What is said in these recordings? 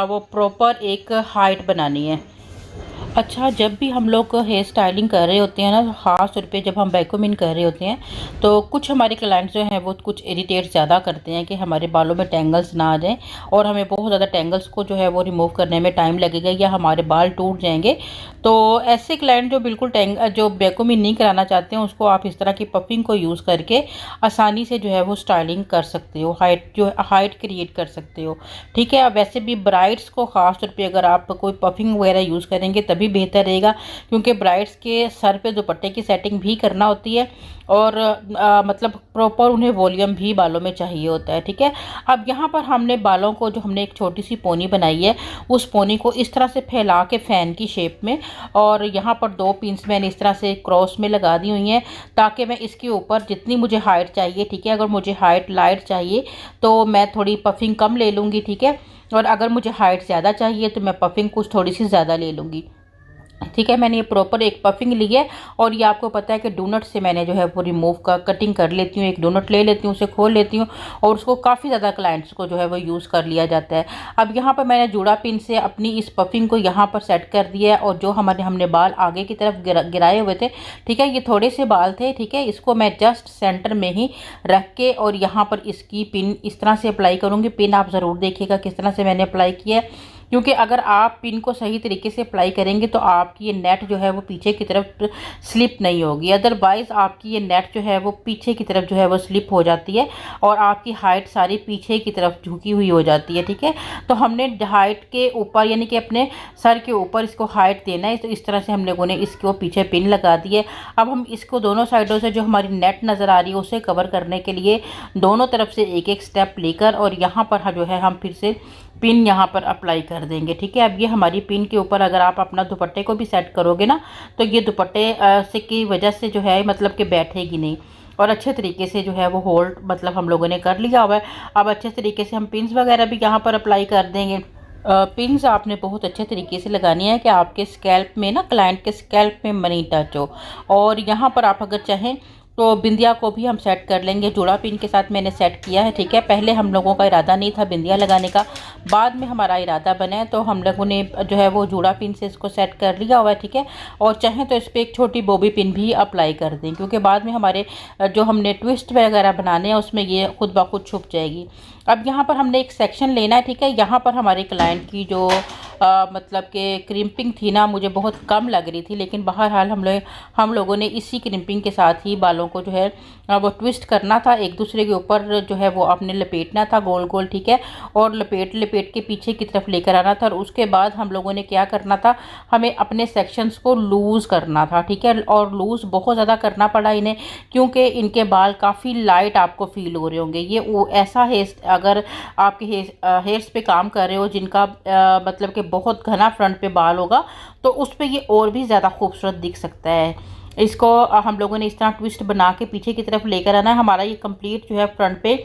वो प्रॉपर एक हाइट बनानी है। अच्छा, जब भी हम लोग हेयर स्टाइलिंग कर रहे होते हैं ना, ख़ास तौर पे जब हम वैक्यूम इन कर रहे होते हैं, तो कुछ हमारे क्लाइंट्स जो हैं वो कुछ इरिटेट ज़्यादा करते हैं कि हमारे बालों में टेंगल्स ना आ जाएं, और हमें बहुत ज़्यादा टेंगल्स को जो है वो रिमूव करने में टाइम लगेगा या हमारे बाल टूट जाएंगे। तो ऐसे क्लाइंट जो बिल्कुल जो वैक्यूम इन नहीं कराना चाहते हैं, उसको आप इस तरह की पफिंग को यूज़ करके आसानी से जो है वो स्टाइलिंग कर सकते हो, हाइट क्रिएट कर सकते हो। ठीक है। अब वैसे भी ब्राइड्स को ख़ास तौर पे अगर आप कोई पफिंग वगैरह यूज़ करेंगे तभी बेहतर रहेगा, क्योंकि ब्राइड्स के सर पे दुपट्टे की सेटिंग भी करना होती है, और मतलब प्रॉपर उन्हें वॉल्यूम भी बालों में चाहिए होता है। ठीक है। अब यहाँ पर हमने बालों को, जो हमने एक छोटी सी पोनी बनाई है, उस पोनी को इस तरह से फैला के फ़ैन की शेप में, और यहाँ पर 2 पिन्स मैंने इस तरह से क्रॉस में लगा दी हुई हैं, ताकि मैं इसके ऊपर जितनी मुझे हाइट चाहिए, ठीक है, अगर मुझे हाइट लाइट चाहिए तो मैं थोड़ी पफिंग कम ले लूँगी। ठीक है। और अगर मुझे हाइट ज़्यादा चाहिए तो मैं पफिंग कुछ थोड़ी सी ज़्यादा ले लूँगी। ठीक है। मैंने ये प्रॉपर एक पफिंग ली है, और ये आपको पता है कि डोनट से मैंने जो है वो रिमूव का कटिंग कर लेती हूँ। एक डोनट ले लेती हूँ, उसे खोल लेती हूँ, और उसको काफ़ी ज़्यादा क्लाइंट्स को जो है वो यूज़ कर लिया जाता है। अब यहाँ पर मैंने जूड़ा पिन से अपनी इस पफिंग को यहाँ पर सेट कर दिया है, और जो हमने बाल आगे की तरफ गिराए हुए थे, ठीक है, ये थोड़े से बाल थे, ठीक है, इसको मैं जस्ट सेंटर में ही रख के और यहाँ पर इसकी पिन इस तरह से अप्लाई करूँगी। पिन आप ज़रूर देखिएगा किस तरह से मैंने अप्लाई किया है, क्योंकि अगर आप पिन को सही तरीके से अप्लाई करेंगे तो आपकी ये नेट जो है वो पीछे की तरफ स्लिप नहीं होगी। अदरवाइज़ आपकी ये नेट जो है वो पीछे की तरफ जो है वो स्लिप हो जाती है, और आपकी हाइट सारी पीछे की तरफ झुकी हुई हो जाती है। ठीक है। तो हमने हाइट के ऊपर, यानी कि अपने सर के ऊपर इसको हाइट देना है, तो इस तरह से हम लोगों ने इसको पीछे पिन लगा दी है। अब हम इसको दोनों साइडों से जो हमारी नेट नज़र आ रही है उसे कवर करने के लिए दोनों तरफ से एक एक स्टेप लेकर, और यहाँ पर जो है हम फिर से पिन यहाँ पर अप्लाई कर देंगे। ठीक है। अब ये हमारी पिन के ऊपर अगर आप अपना दुपट्टे को भी सेट करोगे ना, तो ये दुपट्टे से की वजह से जो है मतलब कि बैठेगी नहीं, और अच्छे तरीके से जो है वो होल्ड मतलब हम लोगों ने कर लिया हुआ है। अब अच्छे तरीके से हम पिन्स वगैरह भी यहाँ पर अप्लाई कर देंगे। पिन्स आपने बहुत अच्छे तरीके से लगानी है कि आपके स्कैल्प में ना, क्लाइंट के स्कैल्प में मनी टच हो। और यहाँ पर आप अगर चाहें तो बिंदिया को भी हम सेट कर लेंगे। जुड़ा पिन के साथ मैंने सेट किया है। ठीक है। पहले हम लोगों का इरादा नहीं था बिंदिया लगाने का, बाद में हमारा इरादा बना है, तो हम लोगों ने जो है वो जुड़ा पिन से इसको सेट कर लिया हुआ है। ठीक है। और चाहें तो इस पर एक छोटी बॉबी पिन भी अप्लाई कर दें, क्योंकि बाद में हमारे जो हमने ट्विस्ट वगैरह बनाने हैं उसमें ये खुद ब खुद छुप जाएगी। अब यहाँ पर हमने एक सेक्शन लेना है। ठीक है। यहाँ पर हमारे क्लाइंट की जो मतलब कि क्रिम्पिंग थी ना, मुझे बहुत कम लग रही थी, लेकिन बहरहाल हम लोगों ने इसी क्रिम्पिंग के साथ ही बालों को जो है वो ट्विस्ट करना था, एक दूसरे के ऊपर जो है वो आपने लपेटना था गोल गोल। ठीक है। और लपेट के पीछे की तरफ लेकर आना था, और उसके बाद हम लोगों ने क्या करना था, हमें अपने सेक्शंस को लूज़ करना था। ठीक है। और लूज़ बहुत ज़्यादा करना पड़ा इन्हें, क्योंकि इनके बाल काफ़ी लाइट आपको फील हो रहे होंगे। ये वो ऐसा हेयर, अगर आपके हेयर्स पे काम कर रहे हो जिनका मतलब कि बहुत घना फ्रंट पे बाल होगा, तो उस पे ये और भी ज़्यादा खूबसूरत दिख सकता है। इसको हम लोगों ने इस तरह ट्विस्ट बना के पीछे की तरफ लेकर आना है। हमारा ये कंप्लीट जो है फ्रंट पे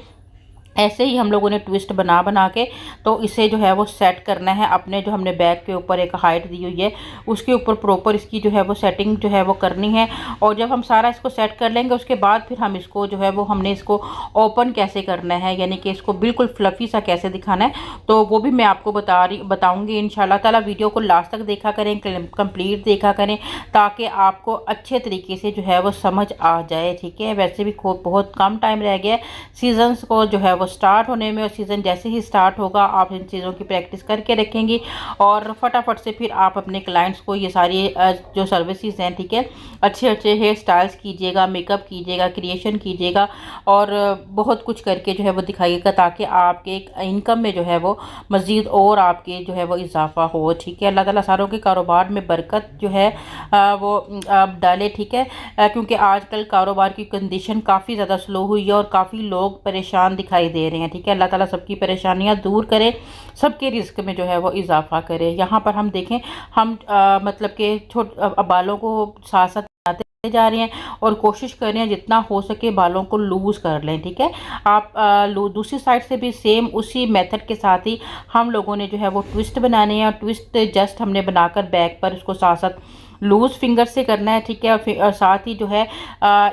ऐसे ही हम लोगों ने ट्विस्ट बना के, तो इसे जो है वो सेट करना है अपने, जो हमने बैक के ऊपर एक हाइट दी हुई है उसके ऊपर प्रॉपर इसकी जो है वो सेटिंग जो है वो करनी है। और जब हम सारा इसको सेट कर लेंगे उसके बाद फिर हम इसको जो है वो हमने इसको ओपन कैसे करना है, यानी कि इसको बिल्कुल फ्लफ़ी सा कैसे दिखाना है, तो वो भी मैं आपको बताऊँगी इंशाल्लाह ताला। वीडियो को लास्ट तक देखा करें, कंप्लीट देखा करें, ताकि आपको अच्छे तरीके से जो है वो समझ आ जाए। ठीक है। वैसे भी खूब बहुत कम टाइम रह गया है सीजन्स को जो है वो स्टार्ट होने में, और सीज़न जैसे ही स्टार्ट होगा आप इन चीज़ों की प्रैक्टिस करके रखेंगी, और फटाफट से फिर आप अपने क्लाइंट्स को ये सारी जो सर्विसेज हैं, ठीक है, अच्छे अच्छे हेयर स्टाइल्स कीजिएगा, मेकअप कीजिएगा, क्रिएशन कीजिएगा, और बहुत कुछ करके जो है वो दिखाइएगा, ताकि आपके इनकम में जो है वो मज़ीद और आपके जो है वो इजाफा हो। ठीक है। अल्लाह ताला सारों के कारोबार में बरकत जो है वो डाले। ठीक है। क्योंकि आजकल कारोबार की कंडीशन काफ़ी ज़्यादा स्लो हुई है, और काफ़ी लोग परेशान दिखाई दे रहे हैं। ठीक है। अल्लाह ताला सबकी परेशानियां दूर करे, सबके रिस्क में जो है वो इजाफा करे। यहाँ पर हम देखें, हम मतलब कि बालों को साथ साथ बनाते जा रहे हैं, और कोशिश कर रहे हैं जितना हो सके बालों को लूज़ कर लें। ठीक है। आप दूसरी साइड से भी सेम उसी मेथड के साथ ही हम लोगों ने जो है वो ट्विस्ट बनाने हैं, और ट्विस्ट जस्ट हमने बनाकर बैक पर उसको साथ साथ लूज़ फिंगर से करना है, ठीक है। और साथ ही जो है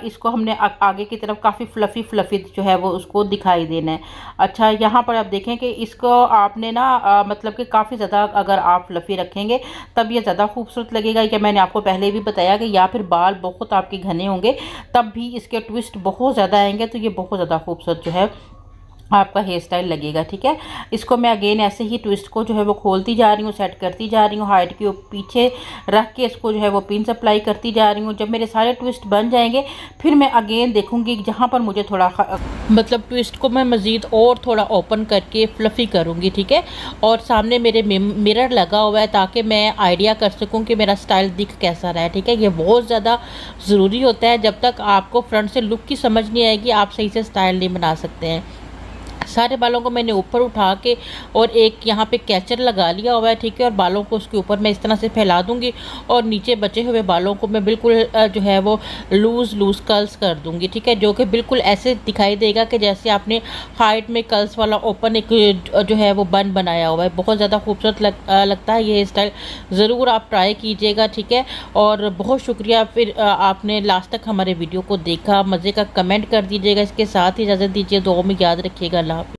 इसको हमने आगे की तरफ काफ़ी फ्लफ़ी जो है वो उसको दिखाई देना है। अच्छा, यहाँ पर आप देखें कि इसको आपने ना मतलब कि काफ़ी ज़्यादा अगर आप फ्लफ़ी रखेंगे तब ये ज़्यादा खूबसूरत लगेगा। या मैंने आपको पहले भी बताया कि या फिर बाल बहुत आपके घने होंगे तब भी इसके ट्विस्ट बहुत ज़्यादा आएंगे, तो ये बहुत ज़्यादा खूबसूरत जो है आपका हेयर स्टाइल लगेगा, ठीक है। इसको मैं अगेन ऐसे ही ट्विस्ट को जो है वो खोलती जा रही हूँ, सेट करती जा रही हूँ, हाइट के पीछे रख के इसको जो है वो पिन अप्लाई करती जा रही हूँ। जब मेरे सारे ट्विस्ट बन जाएंगे फिर मैं अगेन देखूँगी जहाँ पर मुझे थोड़ा मतलब ट्विस्ट को मैं मज़ीद और थोड़ा ओपन करके फ्लफ़ी करूँगी, ठीक है। और सामने मेरे मिरर लगा हुआ है ताकि मैं आइडिया कर सकूँ कि मेरा स्टाइल दिख कैसा रहा है, ठीक है। ये बहुत ज़्यादा ज़रूरी होता है, जब तक आपको फ्रंट से लुक की समझ नहीं आएगी आप सही से स्टाइल नहीं बना सकते हैं। सारे बालों को मैंने ऊपर उठा के और एक यहाँ पे कैचर लगा लिया हुआ है, ठीक है। और बालों को उसके ऊपर मैं इस तरह से फैला दूंगी और नीचे बचे हुए बालों को मैं बिल्कुल जो है वो लूज़ कर्ल्स कर दूंगी, ठीक है। जो कि बिल्कुल ऐसे दिखाई देगा कि जैसे आपने हाइट में कर्ल्स वाला ओपन एक जो है वो बन बनाया हुआ है। बहुत ज़्यादा खूबसूरत लगता है ये हेयर स्टाइल, ज़रूर आप ट्राई कीजिएगा, ठीक है। और बहुत शुक्रिया फिर आपने लास्ट तक हमारे वीडियो को देखा। मज़े का कमेंट कर दीजिएगा, इसके साथ ही इजाज़त दीजिए, दुआ में याद रखिएगा। अल्लाह हाफ़िज़।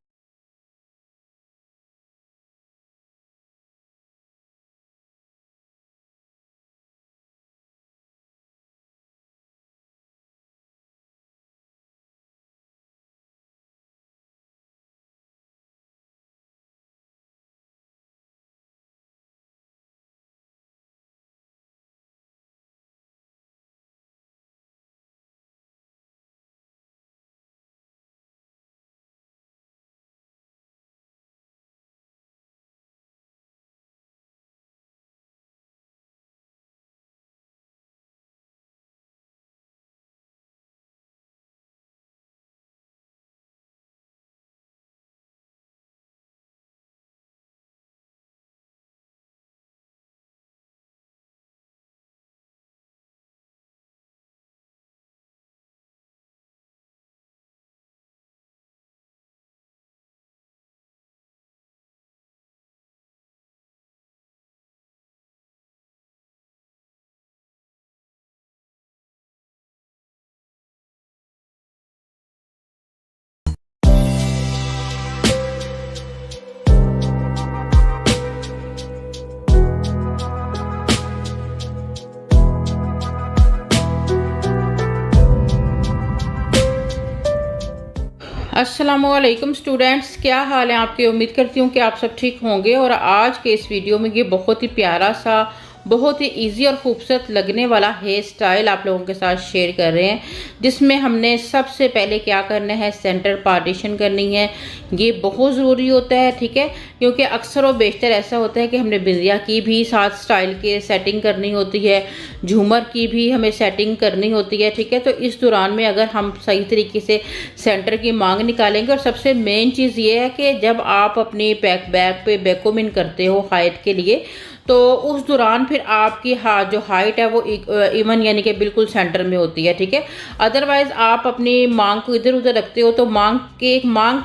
अस्सलामुअलैकुम स्टूडेंट्स, क्या हाल है आपके। उम्मीद करती हूँ कि आप सब ठीक होंगे। और आज के इस वीडियो में ये बहुत ही प्यारा सा, बहुत ही इजी और खूबसूरत लगने वाला हेयर स्टाइल आप लोगों के साथ शेयर कर रहे हैं, जिसमें हमने सबसे पहले क्या करना है, सेंटर पार्टीशन करनी है। ये बहुत ज़रूरी होता है, ठीक है, क्योंकि अक्सर और बेशतर ऐसा होता है कि हमने बिंदिया की भी साथ स्टाइल के सेटिंग करनी होती है, झूमर की भी हमें सेटिंग करनी होती है, ठीक है। तो इस दौरान में अगर हम सही तरीके से सेंटर की मांग निकालेंगे, और सबसे मेन चीज़ ये है कि जब आप अपनी बैक पे बैकोमिन करते हो हाइट के लिए, तो उस दौरान फिर आपकी जो हाइट है वो इवन यानी कि बिल्कुल सेंटर में होती है, ठीक है। अदरवाइज आप अपनी मांग को इधर उधर रखते हो तो मांग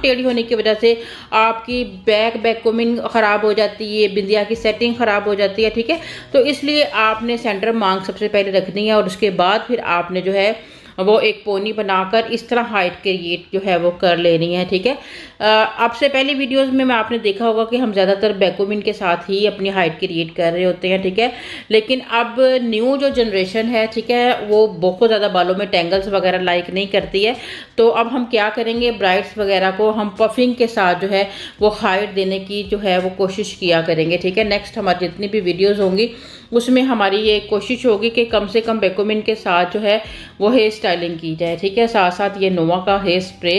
टेढ़ी होने की वजह से आपकी बैकोमिन ख़राब हो जाती है, बिंदिया की सेटिंग ख़राब हो जाती है, ठीक है। तो इसलिए आपने सेंटर मांग सबसे पहले रखनी है और उसके बाद फिर आपने जो है वो एक पोनी बनाकर इस तरह हाइट क्रिएट जो है वो कर लेनी है, ठीक है। अब से पहले वीडियोस में आपने देखा होगा कि हम ज़्यादातर बैकोमिन के साथ ही अपनी हाइट क्रिएट कर रहे होते हैं, ठीक है। लेकिन अब न्यू जो जनरेशन है, ठीक है, वो बहुत ज़्यादा बालों में टेंगल्स वगैरह लाइक नहीं करती है। तो अब हम क्या करेंगे, ब्राइड्स वगैरह को हम पफिंग के साथ जो है वो हाइट देने की जो है वो कोशिश किया करेंगे, ठीक है। नेक्स्ट हमारी जितनी भी वीडियोज़ होंगी उसमें हमारी ये कोशिश होगी कि कम से कम बैकोमिन के साथ जो है वो हेयर स्टाइलिंग की जाए, ठीक है। साथ साथ ये नोवा का हेयर स्प्रे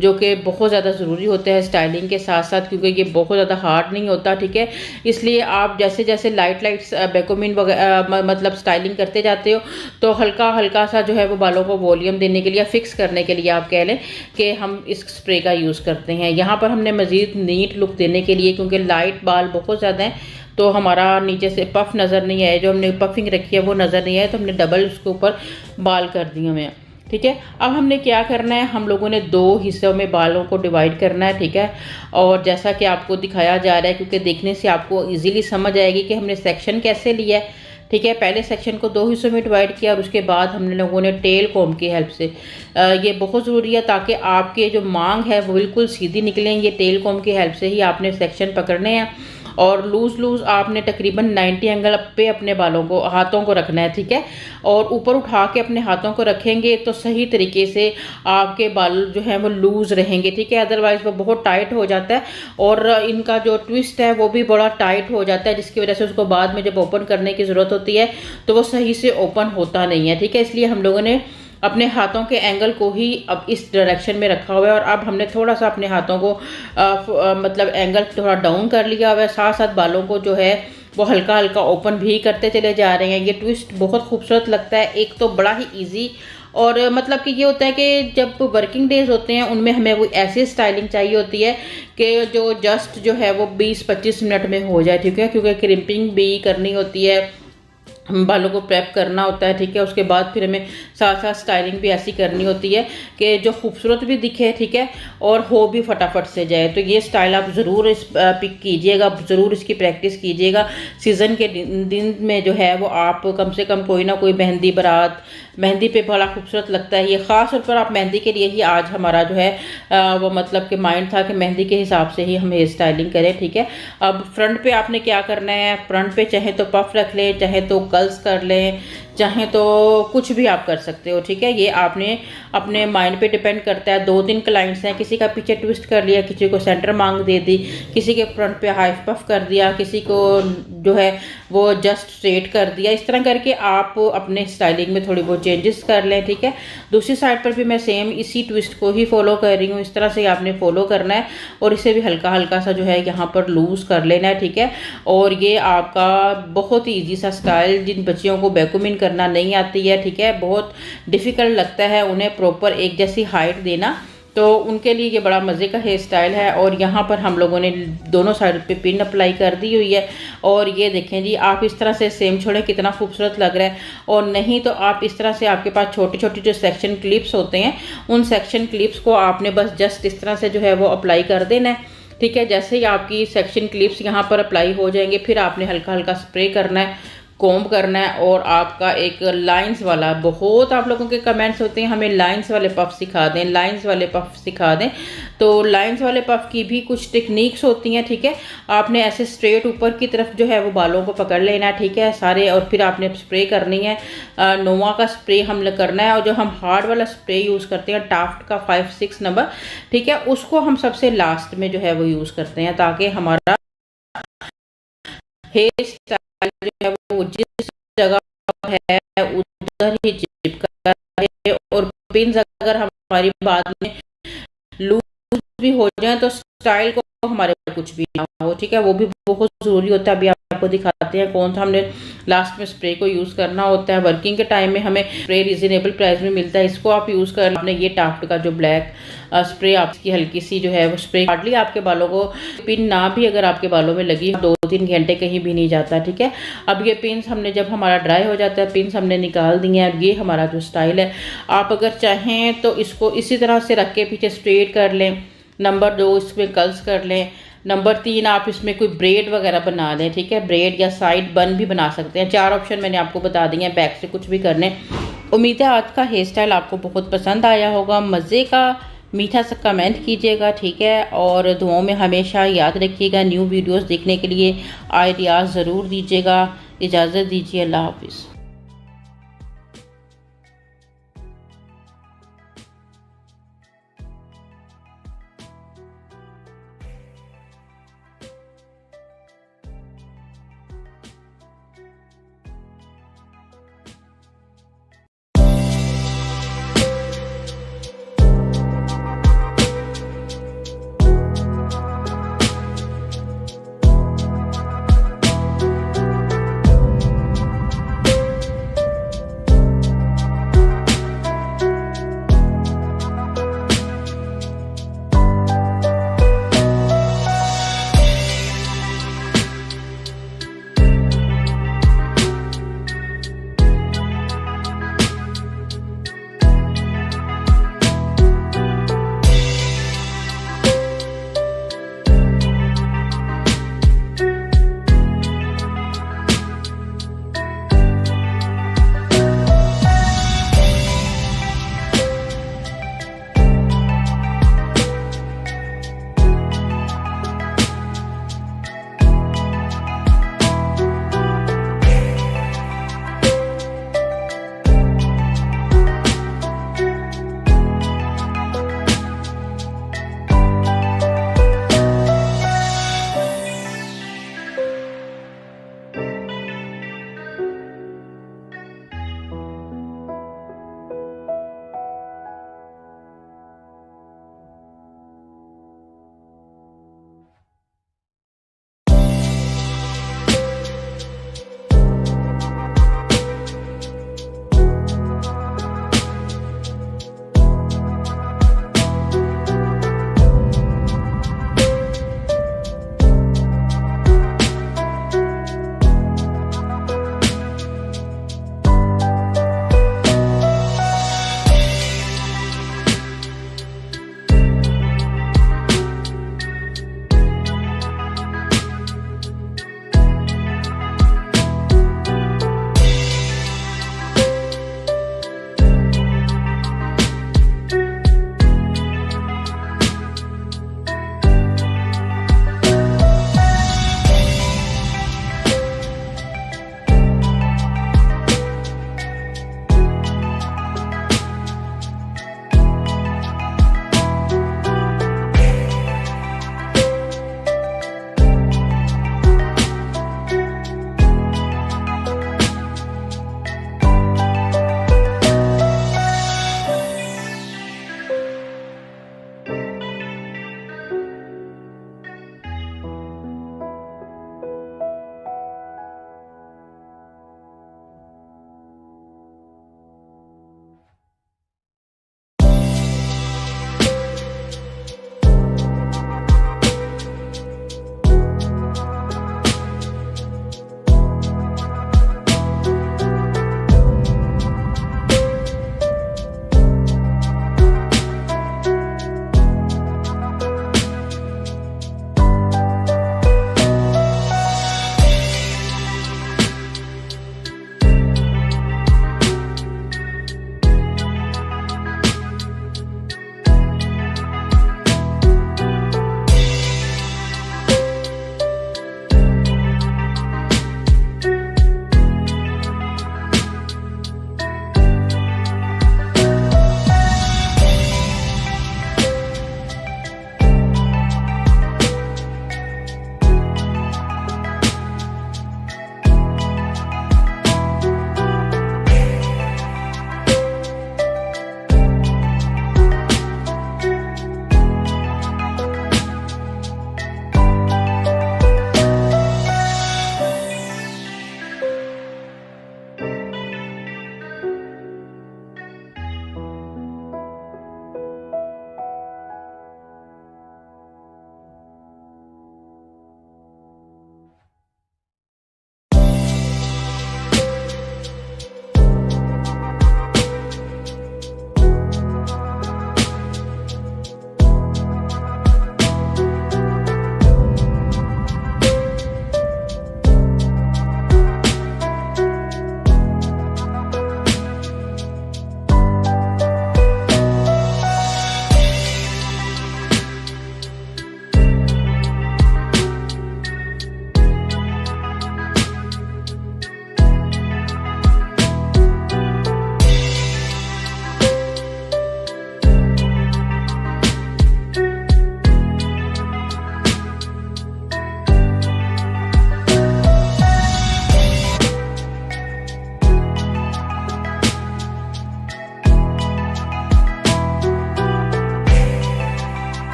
जो कि बहुत ज़्यादा ज़रूरी होता है स्टाइलिंग के साथ साथ, क्योंकि ये बहुत ज़्यादा हार्ड नहीं होता, ठीक है। इसलिए आप जैसे जैसे लाइट बैकोमिन मतलब स्टाइलिंग करते जाते हो तो हल्का हल्का सा जो है वो बालों को वॉल्यूम देने के लिए, फिक्स करने के लिए आप कह लें कि हम इस स्प्रे का यूज़ करते हैं। यहाँ पर हमने मज़ीद नीट लुक देने के लिए, क्योंकि लाइट बाल बहुत ज़्यादा हैं तो हमारा नीचे से पफ नज़र नहीं आए, जो हमने पफिंग रखी है वो नज़र नहीं आए, तो हमने डबल उसके ऊपर बाल कर दिए हुए हैं, ठीक है। अब हमने क्या करना है, हम लोगों ने 2 हिस्सों में बालों को डिवाइड करना है, ठीक है। और जैसा कि आपको दिखाया जा रहा है, क्योंकि देखने से आपको इजीली समझ आएगी कि हमने सेक्शन कैसे लिया है, ठीक है। पहले सेक्शन को 2 हिस्सों में डिवाइड किया और उसके बाद हमने लोगों ने टेल कॉम्ब की हेल्प से, ये बहुत ज़रूरी है ताकि आपके जो मांग है वो बिल्कुल सीधी निकलें। ये टेल कॉम्ब की हेल्प से ही आपने सेक्शन पकड़ने हैं और लूज़ आपने तकरीबन 90 एंगल पे अपने बालों को, हाथों को रखना है, ठीक है। और ऊपर उठा के अपने हाथों को रखेंगे तो सही तरीके से आपके बाल जो है वो लूज़ रहेंगे, ठीक है। अदरवाइज़ वो बहुत टाइट हो जाता है और इनका जो ट्विस्ट है वो भी बड़ा टाइट हो जाता है, जिसकी वजह से उसको बाद में जब ओपन करने की ज़रूरत होती है तो वो सही से ओपन होता नहीं है, ठीक है। इसलिए हम लोगों ने अपने हाथों के एंगल को ही अब इस डायरेक्शन में रखा हुआ है और अब हमने थोड़ा सा अपने हाथों को मतलब एंगल थोड़ा डाउन कर लिया हुआ है। साथ साथ बालों को जो है वो हल्का हल्का ओपन भी करते चले जा रहे हैं। ये ट्विस्ट बहुत खूबसूरत लगता है। एक तो बड़ा ही ईजी और मतलब कि ये होता है कि जब वर्किंग डेज होते हैं उनमें हमें वो ऐसी स्टाइलिंग चाहिए होती है कि जो जस्ट जो है वो 20-25 मिनट में हो जाए, ठीक है। क्योंकि क्रिम्पिंग भी करनी होती है, हम बालों को प्रेप करना होता है, ठीक है। उसके बाद फिर हमें साथ साथ स्टाइलिंग भी ऐसी करनी होती है कि जो खूबसूरत भी दिखे, ठीक है, और हो भी फटाफट से जाए। तो ये स्टाइल आप ज़रूर इस पिक कीजिएगा, ज़रूर इसकी प्रैक्टिस कीजिएगा। सीज़न के दिन में जो है वो आप कम से कम कोई ना कोई मेहंदी बारात, मेहंदी पे बड़ा खूबसूरत लगता है ये। ख़ास तौर पर आप मेहंदी के लिए ही आज हमारा जो है वो मतलब कि माइंड था कि मेहंदी के हिसाब से ही हम हेयर स्टाइलिंग करें, ठीक है। अब फ्रंट पे आपने क्या करना है, फ्रंट पे चाहे तो पफ रख लें, चाहे तो कर्ल्स कर लें, चाहे तो कुछ भी आप कर सकते हो, ठीक है। ये आपने अपने माइंड पे डिपेंड करता है। 2-3 क्लाइंट्स हैं, किसी का पीछे ट्विस्ट कर लिया, किसी को सेंटर मांग दे दी, किसी के फ्रंट पे हाफ पफ कर दिया, किसी को जो है वो जस्ट स्ट्रेट कर दिया। इस तरह करके आप अपने स्टाइलिंग में थोड़ी बहुत चेंजेस कर लें, ठीक है। दूसरी साइड पर भी मैं सेम इसी ट्विस्ट को ही फॉलो कर रही हूँ। इस तरह से आपने फॉलो करना है और इसे भी हल्का हल्का सा जो है यहाँ पर लूज़ कर लेना है, ठीक है। और ये आपका बहुत ही ईजी सा स्टाइल, जिन बच्चियों को वैक्यूमिंग करना नहीं आती है, ठीक है, बहुत डिफ़िकल्ट लगता है उन्हें प्रॉपर एक जैसी हाइट देना, तो उनके लिए ये बड़ा मज़े का हेयर स्टाइल है। और यहाँ पर हम लोगों ने दोनों साइड पे पिन अप्लाई कर दी हुई है और ये देखें जी, आप इस तरह से सेम छोड़ें, कितना खूबसूरत लग रहा है। और नहीं तो आप इस तरह से, आपके पास छोटी छोटी जो सेक्शन क्लिप्स होते हैं, उन सेक्शन क्लिप्स को आपने बस जस्ट इस तरह से जो है वो अप्लाई कर देना है, ठीक है। जैसे ही आपकी सेक्शन क्लिप्स यहाँ पर अप्लाई हो जाएंगे, फिर आपने हल्का हल्का स्प्रे करना है, कॉम्ब करना है और आपका एक लाइंस वाला, बहुत आप लोगों के कमेंट्स होते हैं हमें लाइंस वाले पफ सिखा दें, लाइंस वाले पफ सिखा दें। तो लाइंस वाले पफ की भी कुछ टेक्निक्स होती हैं, ठीक है। आपने ऐसे स्ट्रेट ऊपर की तरफ जो है वो बालों को पकड़ लेना है, ठीक है, सारे, और फिर आपने स्प्रे करनी है। नोवा का स्प्रे हम करना है और जो हम हार्ड वाला स्प्रे यूज़ करते हैं टाफ्ट का 5-6 नंबर, ठीक है, उसको हम सबसे लास्ट में जो है वो यूज़ करते हैं ताकि हमारा हेयर स्टाइल जो है वो जिस जगह है उधर ही चिपका रहे। और पिन्स अगर हमारी बाद में लूज भी हो जाए तो स्टाइल को हमारे कुछ भी ना हो, ठीक है, वो भी बहुत ज़रूरी होता है। अभी आपको दिखाते हैं कौन सा हमने लास्ट में स्प्रे को यूज़ करना होता है। वर्किंग के टाइम में हमें स्प्रे रिजनेबल प्राइस में मिलता है, इसको आप यूज़ कर, आपने ये टाफ्ट का जो ब्लैक स्प्रे, आपकी हल्की सी जो है वो स्प्रे, हार्डली आपके बालों को पिन ना भी अगर आपके बालों में लगी 2-3 घंटे कहीं भी नहीं जाता, ठीक है। अब ये पिन्स हमने, जब हमारा ड्राई हो जाता है, पिन्स हमने निकाल दिए हैं। अब ये हमारा जो स्टाइल है, आप अगर चाहें तो इसको इसी तरह से रख के पीछे स्ट्रेट कर लें। नंबर 2 इसमें कर्ल्स कर लें। नंबर 3 आप इसमें कोई ब्रेड वगैरह बना लें, ठीक है, ब्रेड या साइड बन भी बना सकते हैं। 4 ऑप्शन मैंने आपको बता दिए हैं, बैक से कुछ भी करने। उम्मीद है आज का हेयर स्टाइल आपको बहुत पसंद आया होगा। मज़े का मीठा सा कमेंट कीजिएगा, ठीक है, और दुआओं में हमेशा याद रखिएगा। न्यू वीडियोस देखने के लिए आइडियाज़ ज़रूर दीजिएगा। इजाज़त दीजिए, अल्लाह हाफिज़।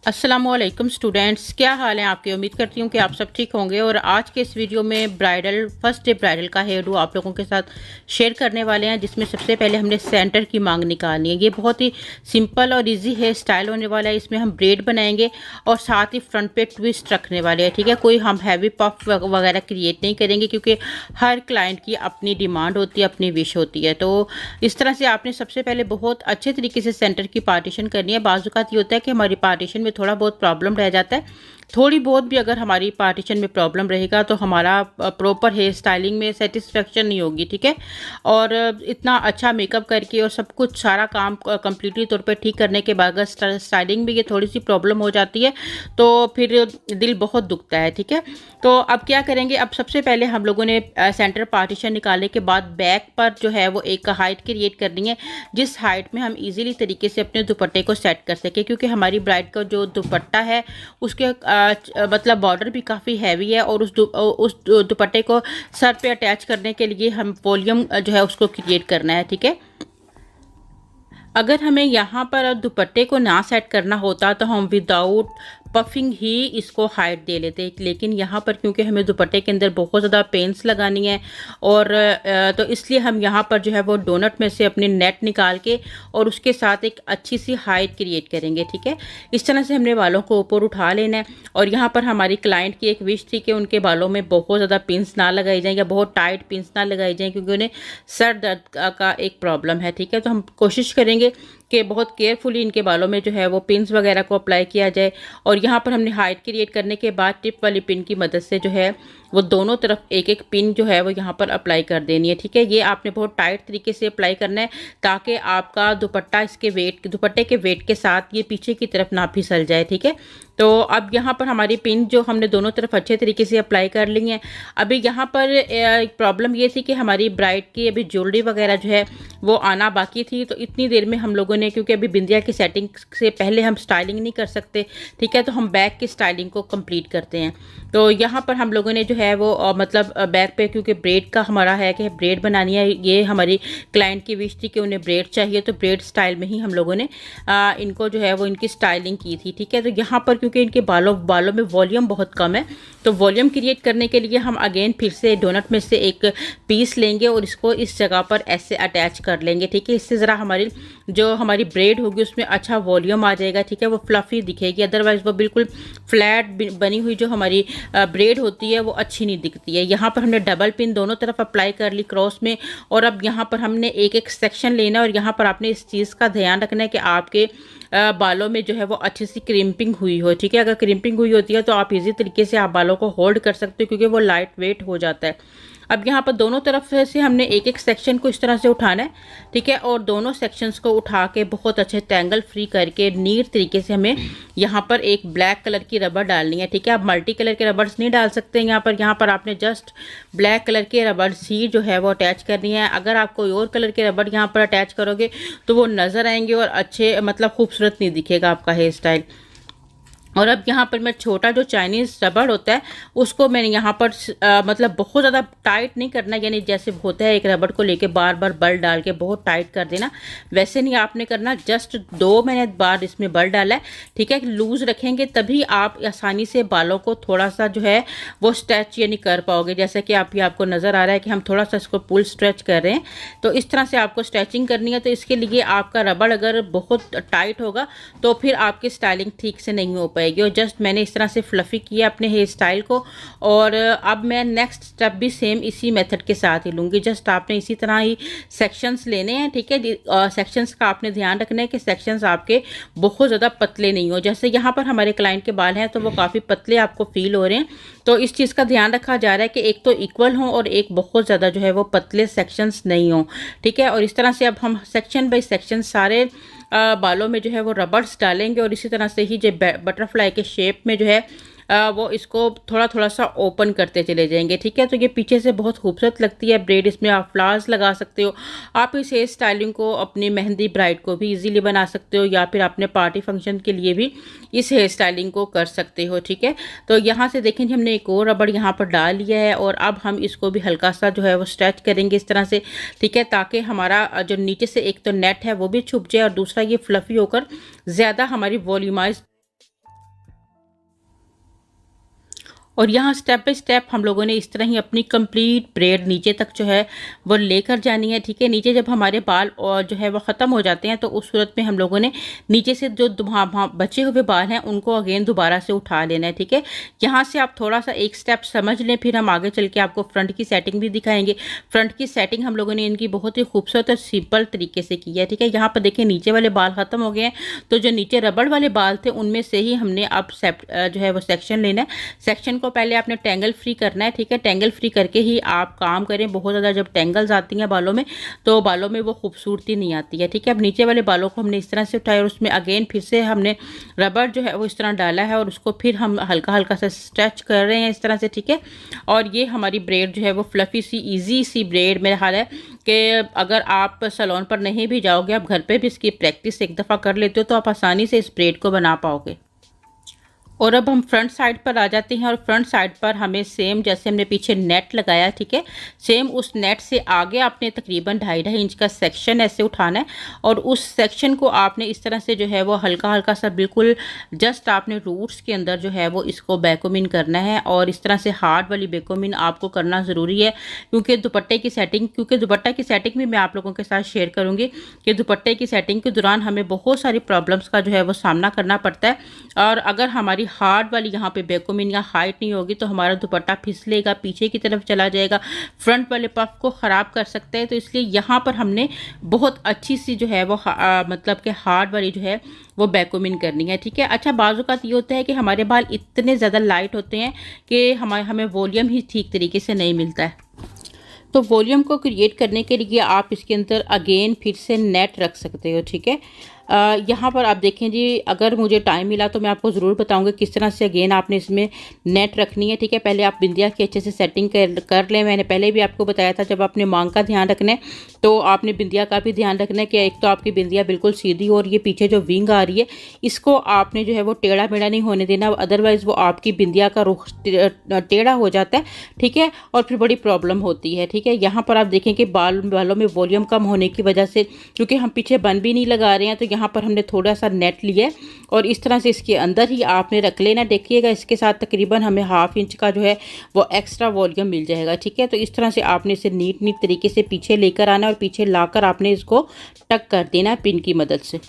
अस्सलामुअलैकुम स्टूडेंट्स, क्या हाल है आपके। उम्मीद करती हूँ कि आप सब ठीक होंगे। और आज के इस वीडियो में ब्राइडल फर्स्ट डे ब्राइडल का हेयर डू आप लोगों के साथ शेयर करने वाले हैं, जिसमें सबसे पहले हमने सेंटर की मांग निकालनी है। ये बहुत ही सिंपल और इजी हेयर स्टाइल होने वाला है। इसमें हम ब्रेड बनाएंगे और साथ ही फ्रंट पे ट्विस्ट रखने वाले हैं, ठीक है। कोई हम हैवी पफ वगैरह क्रिएट नहीं करेंगे, क्योंकि हर क्लाइंट की अपनी डिमांड होती है, अपनी विश होती है। तो इस तरह से आपने सबसे पहले बहुत अच्छे तरीके से सेंटर की पार्टीशन करनी है। बाज़-औक़ात ये होता है कि हमारी पार्टीशन में थोड़ा बहुत प्रॉब्लम रह जाता है। थोड़ी बहुत भी अगर हमारी पार्टीशन में प्रॉब्लम रहेगा तो हमारा प्रॉपर हेयर स्टाइलिंग में सेटिस्फेक्शन नहीं होगी, ठीक है। और इतना अच्छा मेकअप करके और सब कुछ सारा काम कंप्लीटली तौर पे ठीक करने के बाद अगर स्टाइलिंग में ये थोड़ी सी प्रॉब्लम हो जाती है तो फिर दिल बहुत दुखता है, ठीक है। तो अब क्या करेंगे, अब सबसे पहले हम लोगों ने सेंटर पार्टीशन निकालने के बाद बैक पर जो है वो एक हाइट क्रिएट करनी है, जिस हाइट में हम इजीली तरीके से अपने दुपट्टे को सेट कर सकें। क्योंकि हमारी ब्राइड का जो दुपट्टा है उसके मतलब बॉर्डर भी काफ़ी हैवी है, और उस दुपट्टे को सर पे अटैच करने के लिए हम वॉल्यूम जो है उसको क्रिएट करना है, ठीक है। अगर हमें यहाँ पर दुपट्टे को ना सेट करना होता तो हम विदाउट पफिंग ही इसको हाइट दे लेते, लेकिन यहाँ पर क्योंकि हमें दुपट्टे के अंदर बहुत ज़्यादा पेंस लगानी है और तो इसलिए हम यहाँ पर जो है वो डोनट में से अपनी नेट निकाल के और उसके साथ एक अच्छी सी हाइट क्रिएट करेंगे, ठीक है। इस तरह से हमने बालों को ऊपर उठा लेना है। और यहाँ पर हमारी क्लाइंट की एक विश थी कि उनके बालों में बहुत ज़्यादा पिंस ना लगाई जाएँ या बहुत टाइट पिंस ना लगाई जाएँ, क्योंकि उन्हें सर दर्द का एक प्रॉब्लम है, ठीक है। तो हम कोशिश करेंगे कि बहुत केयरफुली इनके बालों में जो है वो पिंस वगैरह को अप्लाई किया जाए। और यहाँ पर हमने हाइट क्रिएट करने के बाद टिप वाली पिन की मदद से जो है वो दोनों तरफ एक एक पिन जो है वो यहाँ पर अप्लाई कर देनी है, ठीक है। ये आपने बहुत टाइट तरीके से अप्लाई करना है ताकि आपका दुपट्टा इसके दुपट्टे के वेट के साथ ये पीछे की तरफ ना फिसल जाए, ठीक है। तो अब यहाँ पर हमारी पिन जो हमने दोनों तरफ अच्छे तरीके से अप्लाई कर ली है। अभी यहाँ पर प्रॉब्लम ये थी कि हमारी ब्राइड की अभी ज्वेलरी वगैरह जो है वो आना बाकी थी। तो इतनी देर में हम लोगों ने, क्योंकि अभी बिंदिया की सेटिंग से पहले हम स्टाइलिंग नहीं कर सकते, ठीक है, तो हम बैक की स्टाइलिंग को कंप्लीट करते हैं। तो यहाँ पर हम लोगों ने जो है वो मतलब बैक पे, क्योंकि ब्रेड का हमारा है कि ब्रेड बनानी है, ये हमारी क्लाइंट की विश थी कि उन्हें ब्रेड चाहिए, तो ब्रेड स्टाइल में ही हम लोगों ने इनको जो है वो इनकी स्टाइलिंग की थी, ठीक है। तो यहाँ पर क्योंकि इनके बालों में वॉल्यूम बहुत कम है, तो वॉल्यूम क्रिएट करने के लिए हम अगेन फिर से डोनट में से एक पीस लेंगे और इसको इस जगह पर ऐसे अटैच कर लेंगे, ठीक है। इससे ज़रा हमारी ब्रेड होगी उसमें अच्छा वॉल्यूम आ जाएगा, ठीक है, वो फ्लफ़ी दिखेगी। अदरवाइज़ वो बिल्कुल फ्लैट बनी हुई जो हमारी ब्रेड होती है वो अच्छी नहीं दिखती है। यहाँ पर हमने डबल पिन दोनों तरफ अप्लाई कर ली क्रॉस में। और अब यहाँ पर हमने एक एक सेक्शन लेना है और यहाँ पर आपने इस चीज़ का ध्यान रखना है कि आपके बालों में जो है वो अच्छी सी क्रिम्पिंग हुई हो, ठीक है। अगर क्रिम्पिंग हुई होती है तो आप इजी तरीके से आप बालों को होल्ड कर सकते हो, क्योंकि वो लाइट वेट हो जाता है। अब यहाँ पर दोनों तरफ से हमने एक एक सेक्शन को इस तरह से उठाना है, ठीक है। और दोनों सेक्शंस को उठा के बहुत अच्छे टैंगल फ्री करके नीट तरीके से हमें यहाँ पर एक ब्लैक कलर की रबर डालनी है, ठीक है। आप मल्टी कलर के रबर्स नहीं डाल सकते यहाँ पर आपने जस्ट ब्लैक कलर के रबर्स ही जो है वो अटैच करनी है। अगर आप कोई और कलर के रबर यहाँ पर अटैच करोगे तो वो नज़र आएंगे और अच्छे मतलब खूबसूरत नहीं दिखेगा आपका हेयर स्टाइल। और अब यहाँ पर मैं छोटा जो चाइनीज़ रबड़ होता है उसको मैंने यहाँ पर मतलब बहुत ज़्यादा टाइट नहीं करना, यानी जैसे होता है एक रबड़ को लेके बार बार बल डाल के बहुत टाइट कर देना, वैसे नहीं आपने करना। जस्ट 2 मैंने बार इसमें बल डाला है, ठीक है। लूज़ रखेंगे तभी आप आसानी से बालों को थोड़ा सा जो है वो स्ट्रेच यानी कर पाओगे। जैसे कि आपको नज़र आ रहा है कि हम थोड़ा सा इसको पुल स्ट्रेच कर रहे हैं, तो इस तरह से आपको स्ट्रेचिंग करनी है। तो इसके लिए आपका रबड़ अगर बहुत टाइट होगा तो फिर आपकी स्टाइलिंग ठीक से नहीं हो पाएगी। और जस्ट मैंने इस तरह से फ्लफ़ी किया अपने हेयर स्टाइल को। और अब मैं नेक्स्ट स्टेप भी सेम इसी मेथड के साथ ही लूँगी। जस्ट आपने इसी तरह ही सेक्शंस लेने हैं, ठीक है। सेक्शंस का आपने ध्यान रखना है कि सेक्शंस आपके बहुत ज़्यादा पतले नहीं हो। जैसे यहाँ पर हमारे क्लाइंट के बाल हैं तो वो काफ़ी पतले आपको फील हो रहे हैं, तो इस चीज़ का ध्यान रखा जा रहा है कि एक तो इक्वल हो और एक बहुत ज़्यादा जो है वो पतले सेक्शंस नहीं हो, ठीक है। और इस तरह से अब हम सेक्शन बाय सेक्शन सारे बालों में जो है वो रबर्स डालेंगे और इसी तरह से ही जो बटरफ्लाई के शेप में जो है वो इसको थोड़ा थोड़ा सा ओपन करते चले जाएंगे, ठीक है। तो ये पीछे से बहुत खूबसूरत लगती है ब्रेड, इसमें आप फ्लावर्स लगा सकते हो। आप इस हेयर स्टाइलिंग को अपनी मेहंदी ब्राइड को भी इजीली बना सकते हो या फिर अपने पार्टी फंक्शन के लिए भी इस हेयर स्टाइलिंग को कर सकते हो, ठीक है। तो यहाँ से देखें हमने एक और रबड़ यहाँ पर डाल लिया है और अब हम इसको भी हल्का सा जो है वो स्ट्रेच करेंगे इस तरह से, ठीक है, ताकि हमारा जो नीचे से एक तो नेट है वो भी छुप जाए और दूसरा ये फ्लफ़ी होकर ज़्यादा हमारी वॉल्यूमाइज और यहाँ स्टेप बाय स्टेप हम लोगों ने इस तरह ही अपनी कंप्लीट ब्रेड नीचे तक जो है वो लेकर जानी है। ठीक है, नीचे जब हमारे बाल और जो है वो ख़त्म हो जाते हैं तो उस सूरत में हम लोगों ने नीचे से जो बचे हुए बाल हैं उनको अगेन दोबारा से उठा लेना है। ठीक है, यहाँ से आप थोड़ा सा एक स्टेप समझ लें, फिर हम आगे चल के आपको फ्रंट की सेटिंग भी दिखाएंगे। फ्रंट की सेटिंग हम लोगों ने इनकी बहुत ही खूबसूरत और सिंपल तरीके से की है। ठीक है, यहाँ पर देखिए नीचे वाले बाल ख़त्म हो गए हैं, तो जो नीचे रबड़ वाले बाल थे उनमें से ही हमने अब जो है वो सेक्शन लेना है। सेक्शन को पहले आपने टेंगल फ्री करना है। ठीक है, टेंगल फ्री करके ही आप काम करें। बहुत ज़्यादा जब टेंगल्स आती हैं बालों में तो बालों में वो खूबसूरती नहीं आती है। ठीक है, अब नीचे वाले बालों को हमने इस तरह से उठाया और उसमें अगेन फिर से हमने रबर जो है वो इस तरह डाला है और उसको फिर हम हल्का हल्का सा स्ट्रेच कर रहे हैं इस तरह से। ठीक है, और ये हमारी ब्रेड जो है वो फ्लफी सी ईजी सी ब्रेड, मेरा ख्याल है कि अगर आप सैलून पर नहीं भी जाओगे, आप घर पे भी इसकी प्रैक्टिस एक दफ़ा कर लेते हो तो आप आसानी से इस ब्रेड को बना पाओगे। और अब हम फ्रंट साइड पर आ जाते हैं और फ्रंट साइड पर हमें सेम जैसे हमने पीछे नेट लगाया, ठीक है, सेम उस नेट से आगे आपने तकरीबन 2.5 इंच का सेक्शन ऐसे उठाना है और उस सेक्शन को आपने इस तरह से जो है वो हल्का हल्का सा बिल्कुल जस्ट आपने रूट्स के अंदर जो है वो इसको बैकोमिन करना है। और इस तरह से हार्ड वाली बैकोमिन आपको करना ज़रूरी है क्योंकि दुपट्टे की सेटिंग भी मैं आप लोगों के साथ शेयर करूँगी कि दुपट्टे की सेटिंग के दौरान हमें बहुत सारी प्रॉब्लम्स का जो है वो सामना करना पड़ता है। और अगर हमारी हार्ड वाली यहाँ पे बैकोमिन या हाइट नहीं होगी तो हमारा दुपट्टा फिसलेगा, पीछे की तरफ चला जाएगा, फ्रंट वाले पफ को ख़राब कर सकता है। तो इसलिए यहाँ पर हमने बहुत अच्छी सी जो है वो मतलब कि हार्ड वाली जो है वो बैकोमिन करनी है। ठीक है, अच्छा बाजू का ये होता है कि हमारे बाल इतने ज़्यादा लाइट होते हैं कि हमें वॉल्यूम ही ठीक तरीके से नहीं मिलता है। तो वॉल्यूम को क्रिएट करने के लिए आप इसके अंदर अगेन फिर से नेट रख सकते हो। ठीक है, यहाँ पर आप देखें जी, अगर मुझे टाइम मिला तो मैं आपको ज़रूर बताऊंगी किस तरह से अगेन आपने इसमें नेट रखनी है। ठीक है, पहले आप बिंदिया की अच्छे से सेटिंग कर लें। मैंने पहले भी आपको बताया था जब आपने मांग का ध्यान रखना है तो आपने बिंदिया का भी ध्यान रखना है कि एक तो आपकी बिंदिया बिल्कुल सीधी हो और ये पीछे जो विंग आ रही है इसको आपने जो है वो टेढ़ा मेढ़ा नहीं होने देना, अदरवाइज़ वो आपकी बिंदिया का रुख टेढ़ा हो जाता है। ठीक है, और फिर बड़ी प्रॉब्लम होती है। ठीक है, यहाँ पर आप देखें कि बालों में वॉल्यूम कम होने की वजह से, क्योंकि हम पीछे बन भी नहीं लगा रहे हैं, तो यहाँ पर हमने थोड़ा सा नेट लिया है और इस तरह से इसके अंदर ही आपने रख लेना। देखिएगा इसके साथ तकरीबन हमें 1/2 इंच का जो है वो एक्स्ट्रा वॉल्यूम मिल जाएगा। ठीक है, तो इस तरह से आपने इसे नीट तरीके से पीछे लेकर आना और पीछे लाकर आपने इसको टक कर देना पिन की मदद से।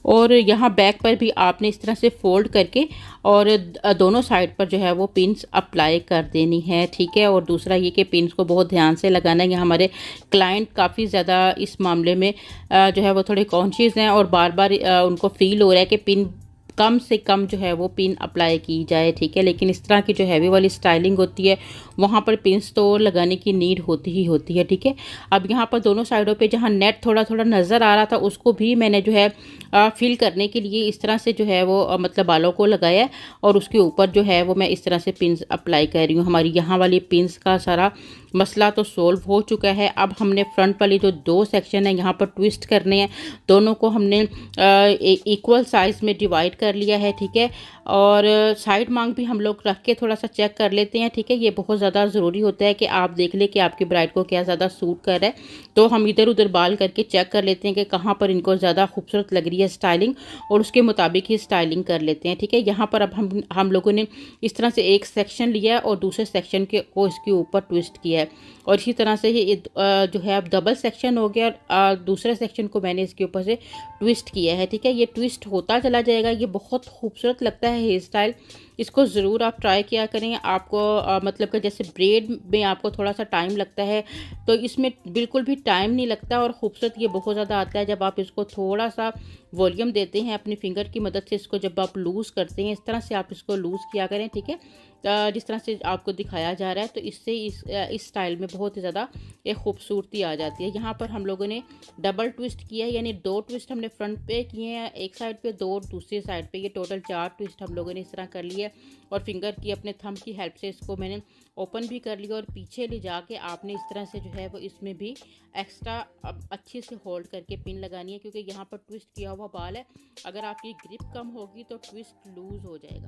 और यहाँ बैक पर भी आपने इस तरह से फोल्ड करके और दोनों साइड पर जो है वो पिन्स अप्लाई कर देनी है। ठीक है, और दूसरा ये कि पिन्स को बहुत ध्यान से लगाना है। हमारे क्लाइंट काफ़ी ज़्यादा इस मामले में जो है वो थोड़े कॉन्शियस हैं और बार बार उनको फील हो रहा है कि पिन कम से कम जो है वो पिन अप्लाई की जाए। ठीक है, लेकिन इस तरह की जो हैवी वाली स्टाइलिंग होती है वहाँ पर पिन्स तो लगाने की नीड होती ही होती है। ठीक है, अब यहाँ पर दोनों साइडों पे जहाँ नेट थोड़ा थोड़ा नज़र आ रहा था उसको भी मैंने जो है फिल करने के लिए इस तरह से जो है वो मतलब बालों को लगाया है और उसके ऊपर जो है वो मैं इस तरह से पिन्स अप्लाई कर रही हूँ। हमारी यहाँ वाली पिन्स का सारा मसला तो सॉल्व हो चुका है। अब हमने फ्रंट वाली जो 2 सेक्शन है यहाँ पर ट्विस्ट करने हैं, दोनों को हमने इक्वल साइज़ में डिवाइड कर लिया है। ठीक है, और साइड मांग भी हम लोग रख के थोड़ा सा चेक कर लेते हैं। ठीक है, ये बहुत ज़्यादा ज़रूरी होता है कि आप देख लें कि आपकी ब्राइड को क्या ज़्यादा सूट कर रहा है। तो हम इधर उधर बाल करके चेक कर लेते हैं कि कहाँ पर इनको ज़्यादा खूबसूरत लग रही है स्टाइलिंग और उसके मुताबिक ही स्टाइलिंग कर लेते हैं। ठीक है, यहाँ पर अब हम लोगों ने इस तरह से एक सेक्शन लिया है और दूसरे सेक्शन को इसके ऊपर ट्विस्ट किया है और इसी तरह से ही जो है अब डबल सेक्शन हो गया और दूसरे सेक्शन को मैंने इसके ऊपर से ट्विस्ट किया है। ठीक है, ये ट्विस्ट होता चला जाएगा। ये बहुत खूबसूरत लगता है हेयर स्टाइल, इसको ज़रूर आप ट्राई किया करें। आपको मतलब कि जैसे ब्रेड में आपको थोड़ा सा टाइम लगता है तो इसमें बिल्कुल भी टाइम नहीं लगता और ख़ूबसूरत ये बहुत ज़्यादा आता है जब आप इसको थोड़ा सा वॉल्यूम देते हैं अपनी फिंगर की मदद से। इसको जब आप लूज़ करते हैं इस तरह से आप इसको लूज़ किया करें। ठीक है, जिस तरह से आपको दिखाया जा रहा है, तो इससे इस स्टाइल में बहुत ही ज़्यादा एक खूबसूरती आ जाती है। यहाँ पर हम लोगों ने डबल ट्विस्ट किया है, यानी 2 ट्विस्ट हमने फ्रंट पे किए हैं एक साइड पे, 2 दूसरी साइड पे, ये टोटल 4 ट्विस्ट हम लोगों ने इस तरह कर लिए और फिंगर की अपने थंब की हेल्प से इसको मैंने ओपन भी कर लिया और पीछे ले जाके आपने इस तरह से जो है वो इसमें भी एक्स्ट्रा अच्छे से होल्ड करके पिन लगानी है क्योंकि यहाँ पर ट्विस्ट किया हुआ बाल है। अगर आपकी ग्रिप कम होगी तो ट्विस्ट लूज़ हो जाएगा।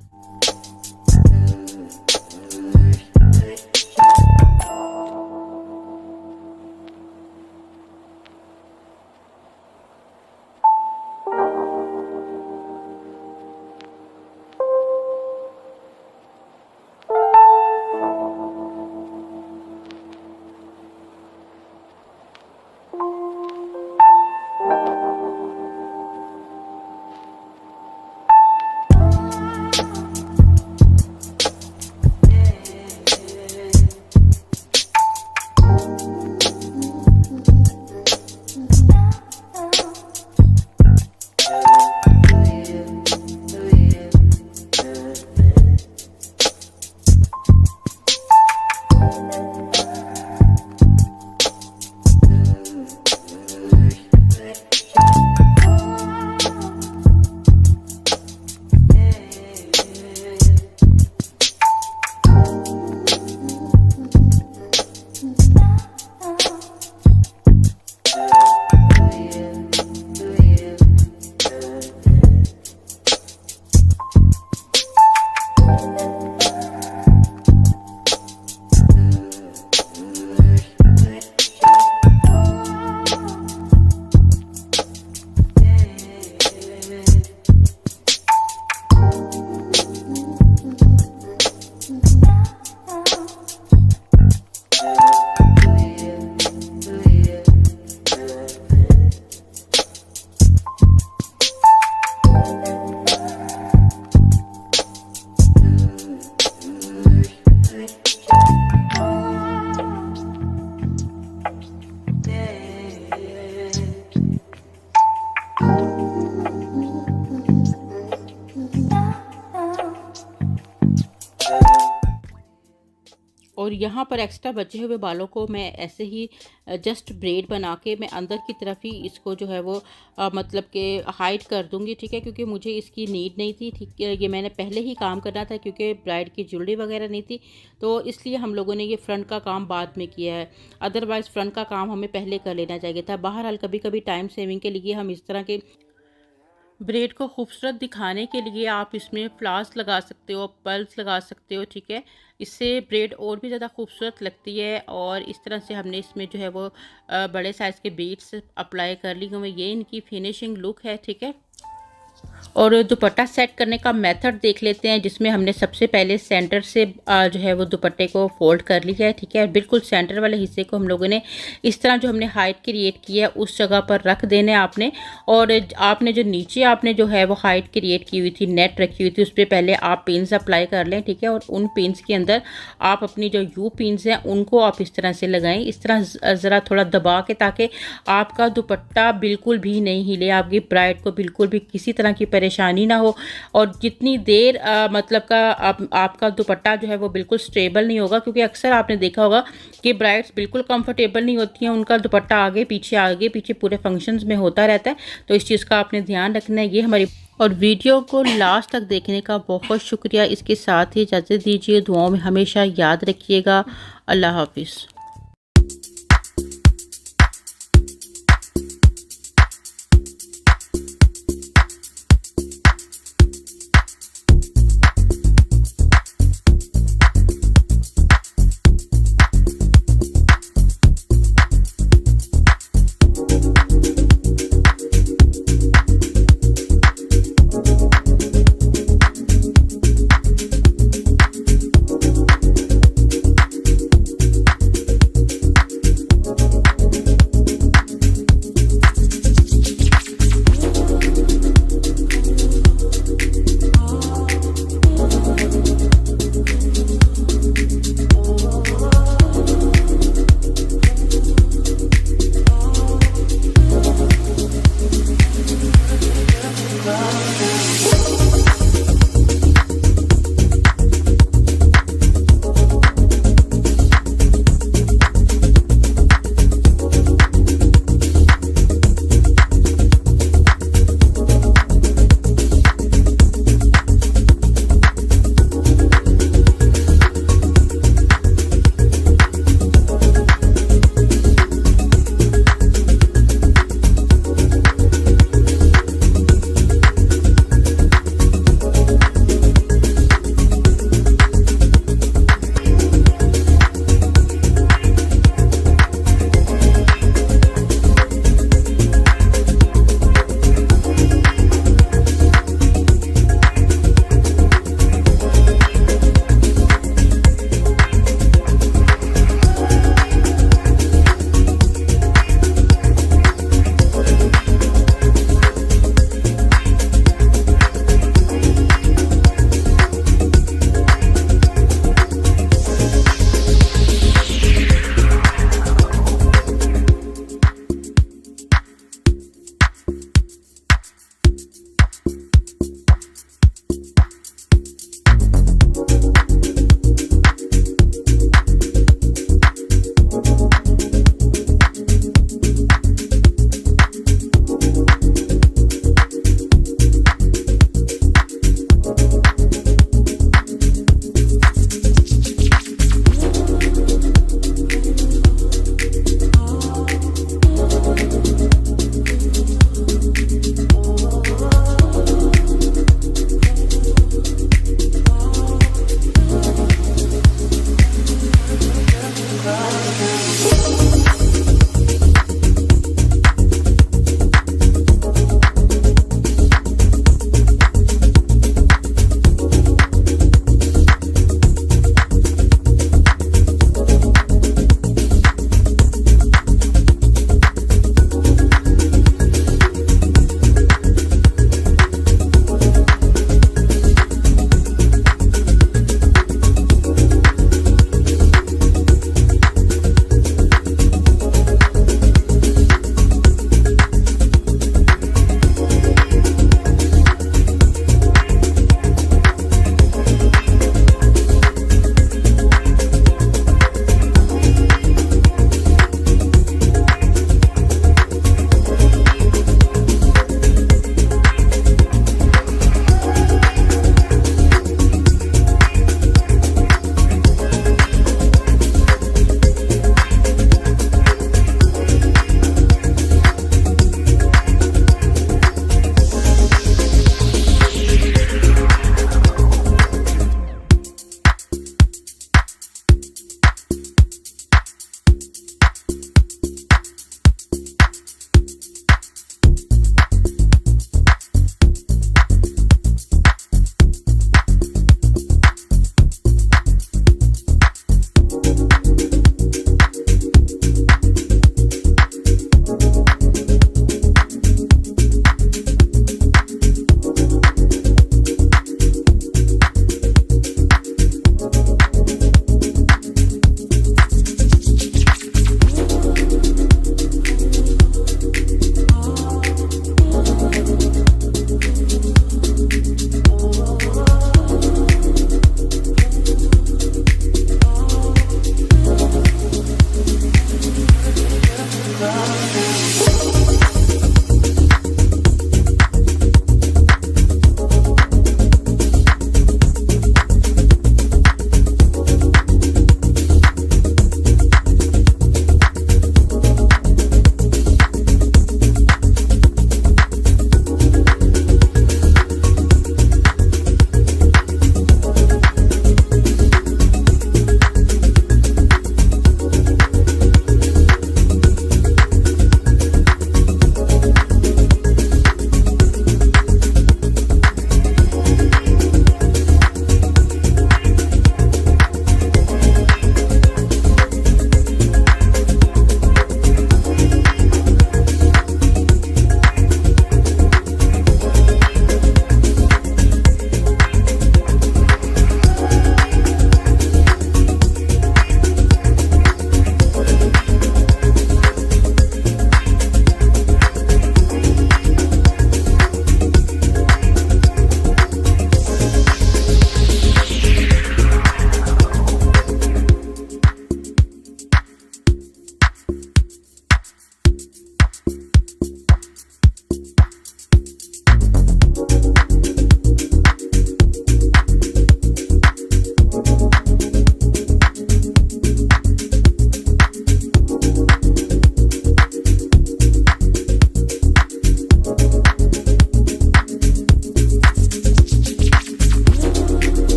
और यहाँ पर एक्स्ट्रा बचे हुए बालों को मैं ऐसे ही जस्ट ब्रेड बना के मैं अंदर की तरफ ही इसको जो है वो मतलब कि हाइड कर दूँगी, ठीक है, क्योंकि मुझे इसकी नीड नहीं थी, ठीक है। ये मैंने पहले ही काम करना था क्योंकि ब्राइड की ज्वेलरी वगैरह नहीं थी, तो इसलिए हम लोगों ने ये फ्रंट का काम बाद में किया है। अदरवाइज़ फ्रंट का काम हमें पहले कर लेना चाहिए था। बहरहाल कभी कभी टाइम सेविंग के लिए हम इस तरह के ब्रेड को खूबसूरत दिखाने के लिए आप इसमें फ्लावर्स लगा सकते हो, पर्ल्स लगा सकते हो, ठीक है। इससे ब्रेड और भी ज़्यादा खूबसूरत लगती है। और इस तरह से हमने इसमें जो है वो बड़े साइज़ के बीड्स अप्लाई कर ली हुई। ये इनकी फिनिशिंग लुक है, ठीक है। और दुपट्टा सेट करने का मेथड देख लेते हैं, जिसमें हमने सबसे पहले सेंटर से जो है वो दुपट्टे को फोल्ड कर लिया है, ठीक है। बिल्कुल सेंटर वाले हिस्से को हम लोगों ने इस तरह जो हमने हाइट क्रिएट की है उस जगह पर रख देना है आपने। और आपने जो नीचे आपने जो है वो हाइट क्रिएट की हुई थी, नेट रखी हुई थी, उस पर पहले आप पिन्स अप्लाई कर लें, ठीक है। और उन पिन्स के अंदर आप अपनी जो यू पिन्स हैं उनको आप इस तरह से लगाएं, इस तरह ज़रा थोड़ा दबा के, ताकि आपका दुपट्टा बिल्कुल भी नहीं हिले, आपकी ब्राइड को बिल्कुल भी किसी तरह की परेशानी ना हो। और जितनी देर मतलब का आपका दुपट्टा जो है वो बिल्कुल स्टेबल नहीं होगा, क्योंकि अक्सर आपने देखा होगा कि ब्राइड्स बिल्कुल कंफर्टेबल नहीं होती हैं, उनका दुपट्टा आगे पीछे पूरे फंक्शंस में होता रहता है। तो इस चीज़ का आपने ध्यान रखना है। ये हमारी और वीडियो को लास्ट तक देखने का बहुत शुक्रिया। इसके साथ ही इजाज़त दीजिए, दुआओं में हमेशा याद रखिएगा। अल्लाह हाफिज़।